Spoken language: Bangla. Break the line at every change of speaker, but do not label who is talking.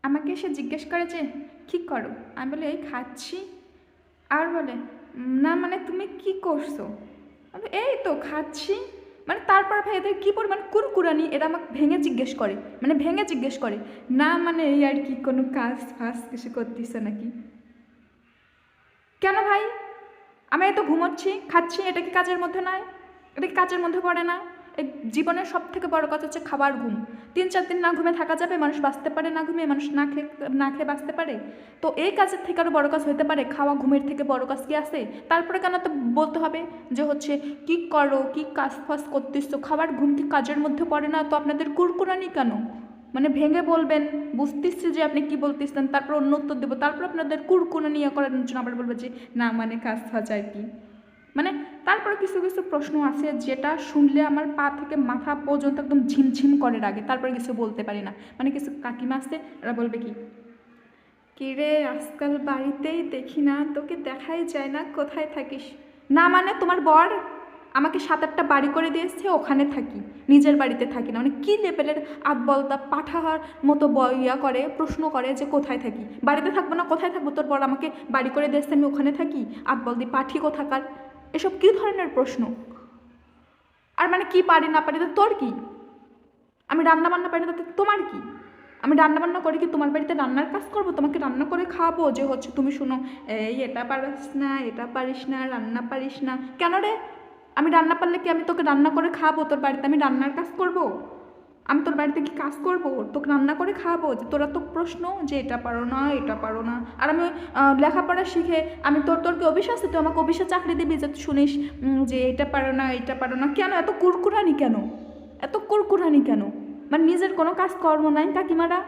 আমাকে এসে জিজ্ঞেস করে যে কী করো, আমি বলি এই খাচ্ছি। আর বলে না মানে তুমি কি করছো, আমি এই তো খাচ্ছি। মানে তারপর ভাই এদের কী পরিমাণ কুরকুরানি, এরা আমাকে ভেঙে জিজ্ঞেস করে, মানে ভেঙে জিজ্ঞেস করে না মানে এই আর কি কোনো কাজ ফাজ কিছু করতেছে নাকি। কেন ভাই, আমি এই তো ঘুমোচ্ছি খাচ্ছি, এটা কি কাজের মধ্যে নয়? এটা কি কাজের মধ্যে পড়ে না? এই জীবনের সব থেকে বড় কথা হচ্ছে খাবার, ঘুম। 3-4 দিন না ঘুমে থাকা যাবে? মানুষ বাঁচতে পারে না ঘুমিয়ে? মানুষ না খেয়ে বাঁচতে পারে? তো এই কাজের থেকে আরও বড় কাজ হতে পারে? খাওয়া ঘুমের থেকে বড় কাজ কি আছে? তারপরে কেন তো বলতে হবে যে হচ্ছে কি করো, কি কাজ ফাজ করতেছো, খাবার ঘুম কি কাজের মধ্যে পড়ে না? তো আপনাদের কুরকুরানি কেন? মানে ভেঙে বলবেন, বুঝতেছি যে আপনি কি বলতেছেন, তারপর অন্য উত্তর দেবো, তারপর আপনাদের কুরকুরানি করার জন্য আবার বলবো যে না মানে কাজ ফাজ আর কি। মানে তারপরে কিছু কিছু প্রশ্ন আছে যেটা শুনলে আমার পা থেকে মাথা পর্যন্ত একদম ঝিমঝিম করে রাগে, তারপরে কিছু বলতে পারি না। মানে কিছু কাকিমা আছে, ওরা বলবে কি কী রে আজকাল বাড়িতেই দেখি না, তোকে দেখাই যায় না, কোথায় থাকিস? না মানে তোমার বর আমাকে 7-8টা বাড়ি করে দিয়েছে, ওখানে থাকি, নিজের বাড়িতে থাকি না। মানে কী লেভেলের আদবলতা পাঠার মতো ইয়া করে, প্রশ্ন করে যে কোথায় থাকি? বাড়িতে থাকবো না কোথায় থাকবো? তোর বর আমাকে বাড়ি করে দিয়েছে, আমি ওখানে থাকি, আদবলদি পাঠি কোথাকার। এসব কী ধরনের প্রশ্ন? আর মানে কি পারি না পারি তো তোর কি? আমি রান্না বান্না পারি না তাতে তোমার কি? আমি রান্না বান্না করে কি তোমার বাড়িতে রান্নার কাজ করবো? তোমাকে রান্না করে খাওয়াবো যে হচ্ছে তুমি শুনো এই এটা পারিস না, এটা পারিস না, রান্না পারিস না? কেন রে? আমি রান্না পারলে কি আমি তোকে রান্না করে খাওয়াবো? তোর বাড়িতে আমি রান্নার কাজ করব? আমি তোর বাড়িতে কি কাজ করবো? তোকে রান্না করে খাওয়াবো? যে তোরা তো প্রশ্ন যে এটা পারো না, এটা পারো না। আর আমি লেখাপড়া শিখে আমি তোর কি অফিস আছে? তুই আমাকে অফিসে চাকরি দিবি যে শুনিস যে এটা পারো না, এটা পারো না? কেন এত কুরকুরানি কেন? এত কুরকুরানি কেন? মানে নিজের কোনো কাজ কর্ম নাই কাকিমারা?